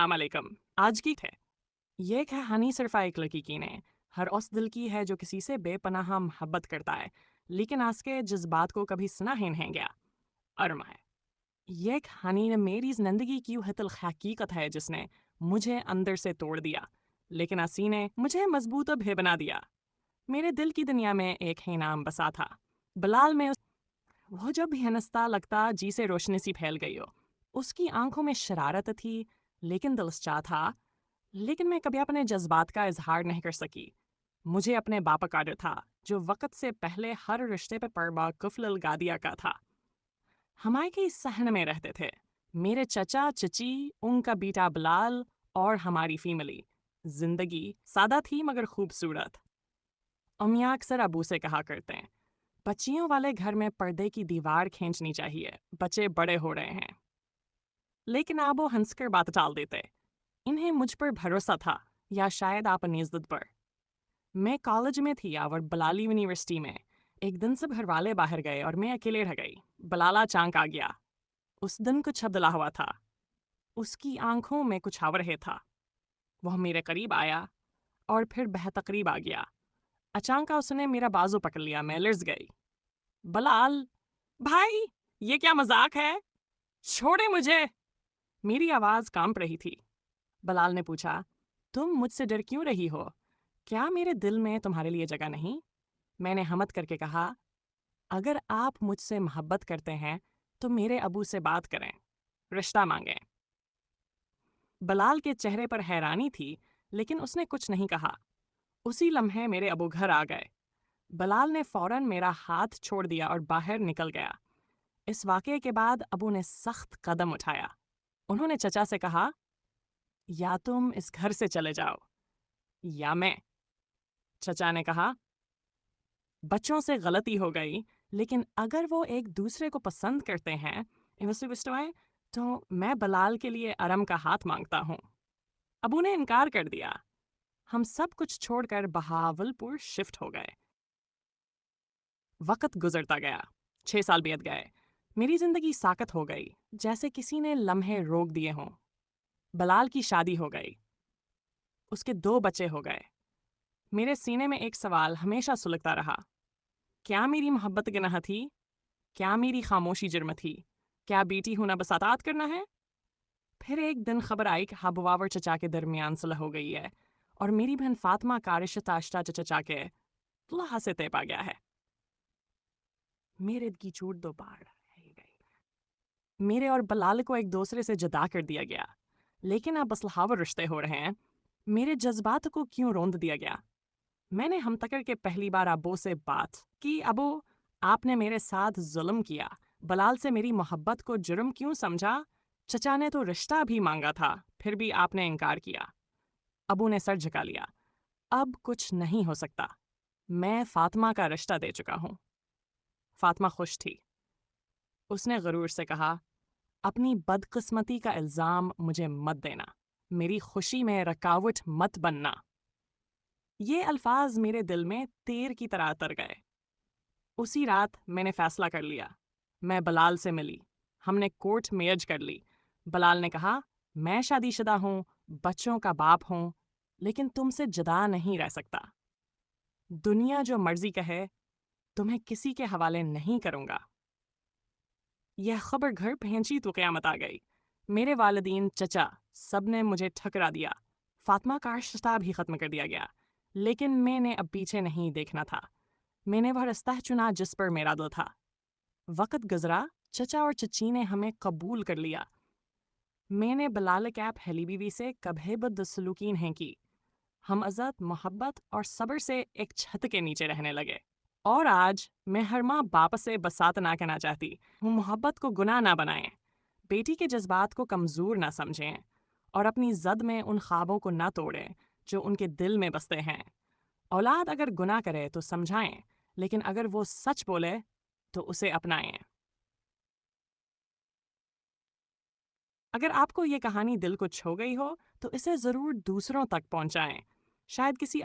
अस्सलाम वालेकुम। आज की है ये कहानी सिर्फ एक लड़की की नहीं, हर उस दिल की है जो किसी से बेपनाह मोहब्बत करता है लेकिन आज के जज्बात को कभी सुना ही नहीं गया। अरमा है ये कहानी ने मेरी जिंदगी की वह तिल हकीकत है जिसने मुझे अंदर से तोड़ दिया लेकिन असी ने मुझे मजबूत भी बना दिया। मेरे दिल की दुनिया में एक ही नाम बसा था, बलाल में। वो जब भी हंसता लगता जी से रोशनी सी फैल गई हो। उसकी आंखों में शरारत थी लेकिन दिलचा था। लेकिन मैं कभी अपने जज्बात का इजहार नहीं कर सकी। मुझे अपने बाप का डर था जो वक्त से पहले हर रिश्ते पे परवा कुफल लगा दिया का था। हमारे के इस सहन में रहते थे मेरे चचा चची, उनका बेटा बलाल और हमारी फैमिली। जिंदगी सादा थी मगर खूबसूरत। अम्मियाँ अक्सर अबू से कहा करते हैं बच्चियों वाले घर में पर्दे की दीवार खींचनी चाहिए, बच्चे बड़े हो रहे हैं। लेकिन आप वो हंसकर बात टाल देते। इन्हें मुझ पर भरोसा था या शायद आप अपनी इज्जत पर। मैं कॉलेज में थी और बलाली यूनिवर्सिटी में। एक दिन सब घर वाले बाहर गए और मैं अकेले रह गई। बलाला चांक आ गया। उस दिन कुछ अब्दुल्ला हुआ था। उसकी आंखों में कुछ आवरहे था। वह मेरे करीब आया और फिर बेहतकरीब आ गया। अचानक उसने मेरा बाजू पकड़ लिया, मैं लर्ज गई। बलाल भाई, ये क्या मजाक है? छोड़े मुझे। मेरी आवाज कांप रही थी। बलाल ने पूछा, तुम मुझसे डर क्यों रही हो? क्या मेरे दिल में तुम्हारे लिए जगह नहीं? मैंने हमत करके कहा, अगर आप मुझसे मोहब्बत करते हैं तो मेरे अबू से बात करें, रिश्ता मांगें। बलाल के चेहरे पर हैरानी थी लेकिन उसने कुछ नहीं कहा। उसी लम्हे मेरे अबू घर आ गए। बलाल ने फौरन मेरा हाथ छोड़ दिया और बाहर निकल गया। इस वाक़ये के बाद अबू ने सख्त कदम उठाया। उन्होंने चचा से कहा, या तुम इस घर से चले जाओ या मैं। चचा ने कहा, बच्चों से गलती हो गई लेकिन अगर वो एक दूसरे को पसंद करते हैं तो मैं बलाल के लिए अरम का हाथ मांगता हूँ। अबू ने इनकार कर दिया। हम सब कुछ छोड़कर बहावलपुर शिफ्ट हो गए। वक्त गुजरता गया। 6 साल बीत गए। मेरी जिंदगी साकत हो गई जैसे किसी ने लम्हे रोक दिए हों। बलाल की शादी हो गई। उसके 2 बच्चे हो गए। मेरे सीने में एक सवाल हमेशा सुलगता रहा, क्या मेरी मोहब्बत गुनाह थी? क्या मेरी खामोशी जुर्म थी? क्या बेटी होना बस आतात करना है? फिर एक दिन खबर आई कि हबवा और चचा के दरमियान सुलह हो गई है और मेरी बहन फातिमा का रिश्ता आश्ता चचा के दुल्हा से तय पा गया है। मेरे की चूट 2 बार रह गई। मेरे और बलाल को एक दूसरे से जुदा कर दिया गया लेकिन अब असलहावर रिश्ते हो रहे हैं। मेरे जज्बात को क्यों रोंद दिया गया? मैंने हम तकर के पहली बार अबू से बात की। अबू, आपने मेरे साथ जुल्म किया। बलाल से मेरी मोहब्बत को जुर्म क्यों समझा? चचा ने तो रिश्ता भी मांगा था, फिर भी आपने इनकार किया। अबू ने सर झुका लिया। अब कुछ नहीं हो सकता। मैं फातिमा का रिश्ता दे चुका हूँ। फातिमा खुश थी। उसने गरूर से कहा, अपनी बदकिस्मती का इल्ज़ाम मुझे मत देना। मेरी खुशी में रुकावट मत बनना। ये अल्फाज मेरे दिल में तीर की तरह उतर गए। उसी रात मैंने फैसला कर लिया। मैं बलाल से मिली। हमने कोर्ट मैरिज कर ली। बलाल ने कहा, मैं शादीशुदा हूँ, बच्चों का बाप हूँ, लेकिन तुमसे जुदा नहीं रह सकता। दुनिया जो मर्जी कहे, तुम्हें किसी के हवाले नहीं करूँगा। यह खबर घर पहुंची तो क़यामत आ गई। मेरे वालिदीन, चचा, सब ने मुझे ठकरा दिया। फातिमा का रिश्ता भी ख़त्म कर दिया गया। लेकिन मैंने अब पीछे नहीं देखना था। मैंने वह रास्ता चुना जिस पर मेरा दिल था। वक्त गुजरा, चचा और चची ने हमें कबूल कर लिया। मैंने बलाल कैप हेली बीवी से कभी बदसलूकी नहीं की। हम इज़्ज़त, मोहब्बत और सब्र से एक छत के नीचे रहने लगे। और आज मैं हर माँ बाप से बसात ना कहना चाहती हूँ, मोहब्बत को गुनाह ना बनाएं, बेटी के जज्बात को कमज़ोर ना समझें और अपनी ज़द में उन ख्वाबों को ना तोड़ें जो उनके दिल में बसते हैं। औलाद अगर गुनाह करे तो समझाएं, लेकिन अगर वो सच बोले तो उसे अपनाएं। अगर आपको ये कहानी दिल को छू गई हो तो इसे ज़रूर दूसरों तक पहुंचाएं। शायद किसी